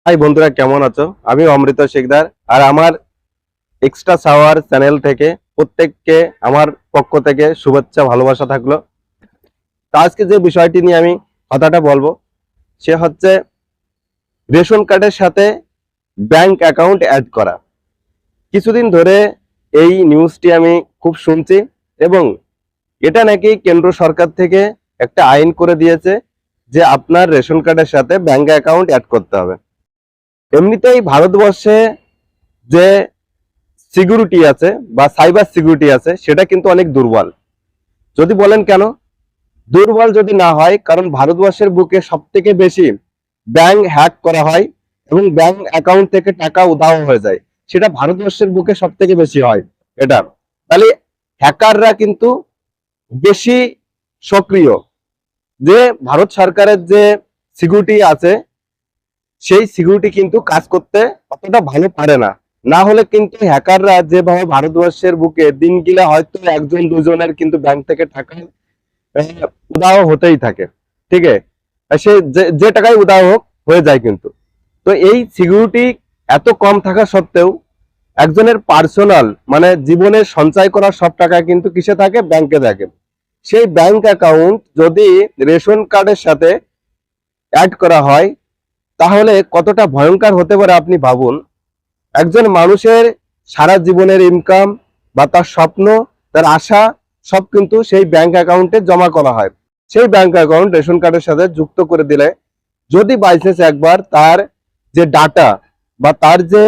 High বন্ধুরা, কেমন আছো? আমি অমৃত শিকদার, আর আমার এক্সট্রা সাওয়ার চ্যানেল থেকে প্রত্যেককে আমার পক্ষ থেকে শুভেচ্ছা ভালোবাসা থাকলো। তো আজকে যে বিষয়টি নিয়ে আমি কথাটা বলবো, সে হচ্ছে রেশন কার্ডের সাথে ব্যাংক অ্যাকাউন্ট অ্যাড করা। কিছুদিন ধরে এই নিউজটি আমি খুব শুনছি, এবং এটা নাকি কেন্দ্র সরকার থেকে একটা আইন করে দিয়েছে যে আপনার রেশন কার্ডের সাথে ব্যাংক অ্যাকাউন্ট অ্যাড করতে হবে। এমনিতেই ভারতবর্ষে যে সিকিউরিটি আছে বা সাইবার সিকিউরিটি আছে, সেটা কিন্তু অনেক দুর্বল। যদি বলেন কেন দুর্বল? যদি না হয়, কারণ ভারতবর্ষের বুকে সব থেকে বেশি ব্যাংক হ্যাক করা হয় এবং ব্যাংক অ্যাকাউন্ট থেকে টাকা উধাও হয়ে যায়, সেটা ভারতবর্ষের বুকে সব থেকে বেশি হয়। এটা তাহলে হ্যাকাররা কিন্তু বেশি সক্রিয়। যে ভারত সরকারের যে সিকিউরিটি আছে, সেই সিকিউরিটি কিন্তু কাজ করতে অতটা ভালো পারে না। না হলে কিন্তু হ্যাকাররা যেভাবে ভারতবর্ষের বুকে দিন গিলা হয়তো একজন দুজনের কিন্তু ব্যাংক থেকে টাকা উধাও হতেই থাকে। ঠিক আছে, আর সে যে টাকায় উধাও হোক, হয়ে যায় কিন্তু। তো এই সিকিউরিটি এত কম থাকা সত্ত্বেও একজনের পার্সোনাল মানে জীবনের সঞ্চয় করা সব টাকা কিন্তু কিসে থাকে? ব্যাংকে থাকে। সেই ব্যাংক অ্যাকাউন্ট যদি রেশন কার্ডের সাথে অ্যাড করা হয়, তাহলে কতটা ভয়ঙ্কর হতে পারে আপনি ভাবুন। একজন মানুষের সারা জীবনের ইনকাম বা তার স্বপ্ন, তার আশা, সব কিন্তু সেই ব্যাংক অ্যাকাউন্টে জমা করা হয়। সেই ব্যাংক অ্যাকাউন্ট রেশন কার্ডের সাথে যুক্ত করে দিলে, যদি বাইচান্স একবার তার যে ডাটা বা তার যে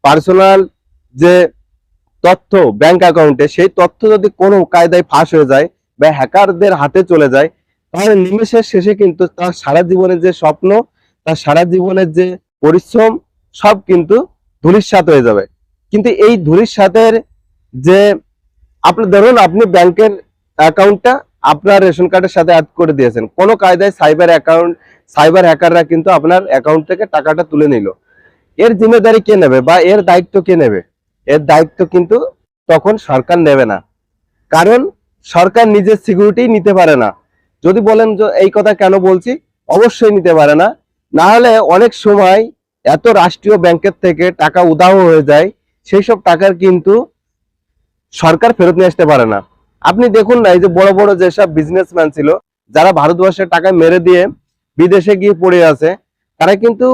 পার্সোনাল যে তথ্য ব্যাংক অ্যাকাউন্টে, সেই তথ্য যদি কোনো কায়দায় ফাঁস হয়ে যায় বা হ্যাকারদের হাতে চলে যায়, তাহলে নিমেষের শেষে কিন্তু তার সারা জীবনের যে স্বপ্ন, তার সারা জীবনের যে পরিশ্রম, সব কিন্তু ধূলিসাৎ হয়ে যাবে। কিন্তু এই ধূলিসাতের যে, আপনি ধরুন আপনি ব্যাংকের অ্যাকাউন্টটা আপনার রেশন কার্ডের সাথে অ্যাড করে দিয়েছেন, কোনো কায়দায় সাইবার হ্যাকাররা কিন্তু আপনার অ্যাকাউন্ট থেকে টাকাটা তুলে নিল। এর জিম্মেদারি কে নেবে বা এর দায়িত্ব কে নেবে? এর দায়িত্ব কিন্তু তখন সরকার নেবে না, কারণ সরকার নিজের সিকিউরিটি নিতে পারে না। যদি বলেন যে এই কথা কেন বলছি, অবশ্যই নিতে পারে না। না হলে অনেক সময় এত রাষ্ট্রীয় ব্যাংকের থেকে টাকা উধাও হয়ে যায়, সেই সব টাকার কিন্তু সরকার ফেরত নিয়ে আসতে পারে না। আপনি দেখুন না, এই যে বড় বড় যেসব বিজনেসম্যান ছিল, যারা ভারতবর্ষের টাকা মেরে দিয়ে বিদেশে গিয়ে পড়ে আছে, তারা কিন্তু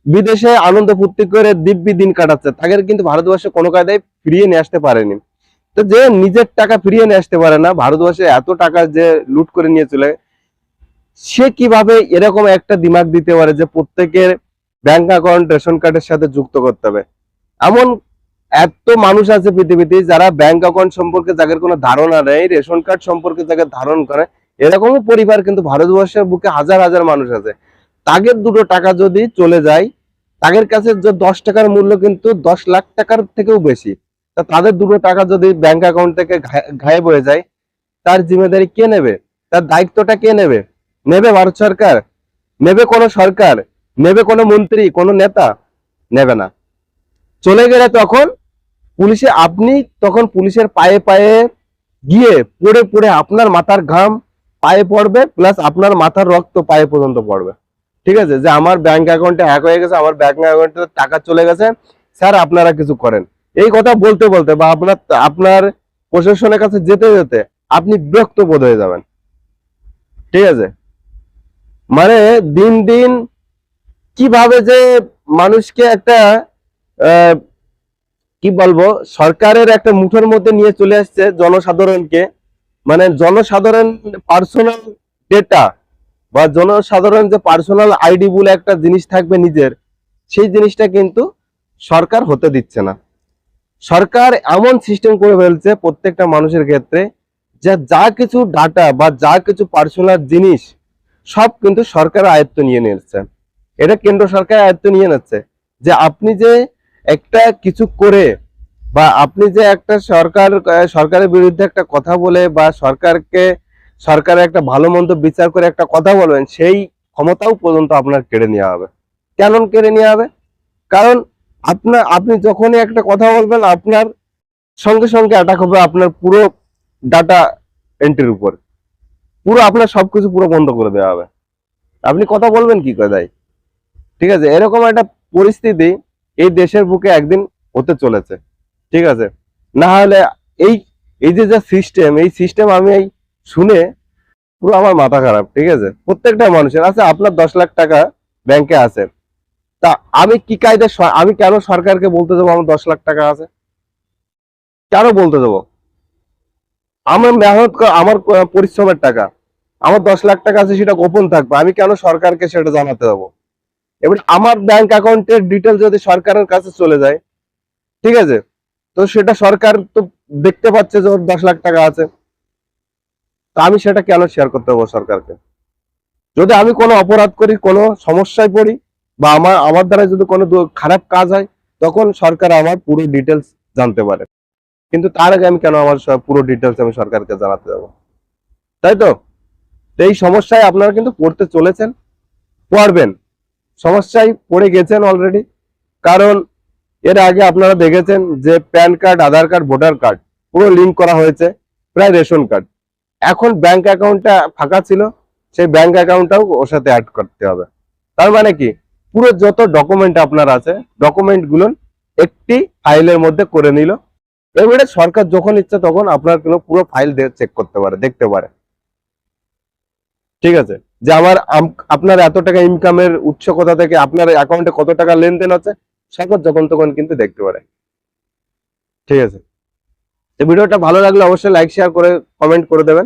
বিদেশে আনন্দ ফুর্তি করে দিব্যি দিন কাটাচ্ছে, তাদের কিন্তু ভারতবর্ষে কোনো কায়দায় ফিরিয়ে নিয়ে আসতে পারেনি। তো যে নিজের টাকা ফিরিয়ে নিয়ে আসতে পারে না, ভারতবর্ষে এত টাকা যে লুট করে নিয়ে চলে, সে কিভাবে এরকম একটা দিমাগ দিতে পারে যে প্রত্যেকের ব্যাংক অ্যাকাউন্ট রেশন কার্ডের সাথে যুক্ত করতে হবে? এমন এত মানুষ আছে পৃথিবীতে যারা ব্যাংক অ্যাকাউন্ট সম্পর্কে যাদের কোনো ধারণা নেই, রেশন কার্ড সম্পর্কে যাদের ধারণ করে, এরকমও পরিবার কিন্তু ভারতবর্ষের বুকে হাজার হাজার মানুষ আছে। তাদের দুটো টাকা যদি চলে যায়, তাদের কাছে যে 10 টাকার মূল্য কিন্তু 10 লাখ টাকার থেকেও বেশি। তা তাদের দুটো টাকা যদি ব্যাংক অ্যাকাউন্ট থেকে গায়েব হয়ে যায়, তার জিম্মেদারি কে নেবে? তার দায়িত্বটা কে নেবে? নেবে ভারত সরকার? নেবে কোনো সরকার? নেবে কোনো মন্ত্রী, কোনো নেতা? নেবে না। চলে গেলে তখন পুলিশে, আপনি তখন পুলিশের পায়ে পায়ে গিয়ে পড়ে পড়ে আপনার মাথার ঘাম পায়ে পড়বে, প্লাস আপনার মাথার রক্ত পায়ে পর্যন্ত পড়বে। ঠিক আছে, যে আমার ব্যাংক অ্যাকাউন্টে হ্যাক হয়ে গেছে, আমার ব্যাংক অ্যাকাউন্টে টাকা চলে গেছে, স্যার আপনারা কিছু করেন। এই কথা বলতে বলতে বা আপনার আপনার প্রশাসনের কাছে যেতে যেতে আপনি বিরক্ত বোধ হয়ে যাবেন। ঠিক আছে, মানে দিন দিন কিভাবে যে মানুষকে একটা কি বলবো, সরকারের একটা মুঠোর মধ্যে নিয়ে চলে আসছে জনসাধারণকে। মানে জনসাধারণ পার্সোনাল ডেটা বা জনসাধারণ যে পার্সোনাল আইডি বলে একটা জিনিস থাকবে নিজের, সেই জিনিসটা কিন্তু সরকার হতে দিচ্ছে না। সরকার এমন সিস্টেম করে ফেলছে প্রত্যেকটা মানুষের ক্ষেত্রে, যে যা কিছু ডাটা বা যা কিছু পার্সোনাল জিনিস, সব কিন্তু সরকার আয়ত্ত নিয়ে নিচ্ছে। এটা কেন্দ্র সরকার আয়ত্ত নিয়ে নিচ্ছে। যে আপনি যে একটা কিছু করে বা আপনি যে একটা সরকারের বিরুদ্ধে একটা কথা বলে বা সরকারের একটা ভালো মন্দ বিচার করে একটা কথা বলবেন, সেই ক্ষমতাও পর্যন্ত আপনার কেড়ে নেওয়া হবে। কেন কেড়ে নেওয়া হবে? কারণ আপনি যখনই একটা কথা বলবেন, আপনার সঙ্গে সঙ্গে অ্যাটাক হবে আপনার পুরো ডাটা এন্ট্রির উপর। পুরো আপনার সবকিছু পুরো বন্ধ করে দেওয়া হবে। আপনি কথা বলবেন কি করে? ঠিক আছে, এরকম একটা পরিস্থিতি এই দেশের বুকে একদিন হতে চলেছে, ঠিক আছে? না হলে এই এই যে সিস্টেম, এই সিস্টেম আমি এই শুনে পুরো আমার মাথা খারাপ, ঠিক আছে? প্রত্যেকটা মানুষের আছে, আপনার 10 লাখ টাকা ব্যাংকে আছে, তা আমি কি কায়দা, আমি কেন সরকারকে বলতে দেবো আমার 10 লাখ টাকা আছে? কেন বলতে দেবো? আমার মেহনত আমার পরিশ্রমের টাকা, আমার 10 লাখ টাকা আছে, সেটা গোপন থাকবে, আমি কেন সরকারকে সেটা জানাতে দেবো? এবার আমার ব্যাংক অ্যাকাউন্টের ডিটেল যদি সরকারের কাছে চলে যায়, ঠিক আছে, তো সেটা সরকার তো দেখতে পাচ্ছে যে ওর 10 লাখ টাকা আছে, তো আমি সেটা কেন শেয়ার করতে পারবো সরকারকে? যদি আমি কোনো অপরাধ করি, কোনো সমস্যায় পড়ি, বা আমার আমার দ্বারা যদি কোনো খারাপ কাজ হয়, তখন সরকার আমার পুরো ডিটেলস জানতে পারে। কিন্তু তার আগে আমি কেন আমার পুরো ডিটেলস আমি সরকারকে জানাতে যাবো? তাই তো? তো এই সমস্যায় আপনারা কিন্তু পড়তে চলেছেন, পড়বেন, সমস্যায় পড়ে গেছেন অলরেডি। কারণ এর আগে আপনারা দেখেছেন যে প্যান কার্ড, আধার কার্ড, ভোটার কার্ড পুরো লিঙ্ক করা হয়েছে, প্রায় রেশন কার্ড। এখন ব্যাংক অ্যাকাউন্টটা ফাঁকা ছিল, সেই ব্যাংক অ্যাকাউন্টটাও ওর সাথে অ্যাড করতে হবে। তার মানে কি, পুরো যত ডকুমেন্ট আপনার আছে, ডকুমেন্ট গুলো একটি ফাইলের মধ্যে করে নিল। এবারে সরকার যখন ইচ্ছে তখন আপনার পুরো ফাইল চেক করতে পারে, দেখতে পারে, ঠিক আছে? যে আমার আপনার এত টাকা ইনকামের উৎস কোথা থেকে, আপনার অ্যাকাউন্টে কত টাকা লেনদেন আছে, সরকার যখন তখন কিন্তু দেখতে পারে, ঠিক আছে? তো ভিডিওটা ভালো লাগলে অবশ্যই লাইক শেয়ার করে কমেন্ট করে দেবেন।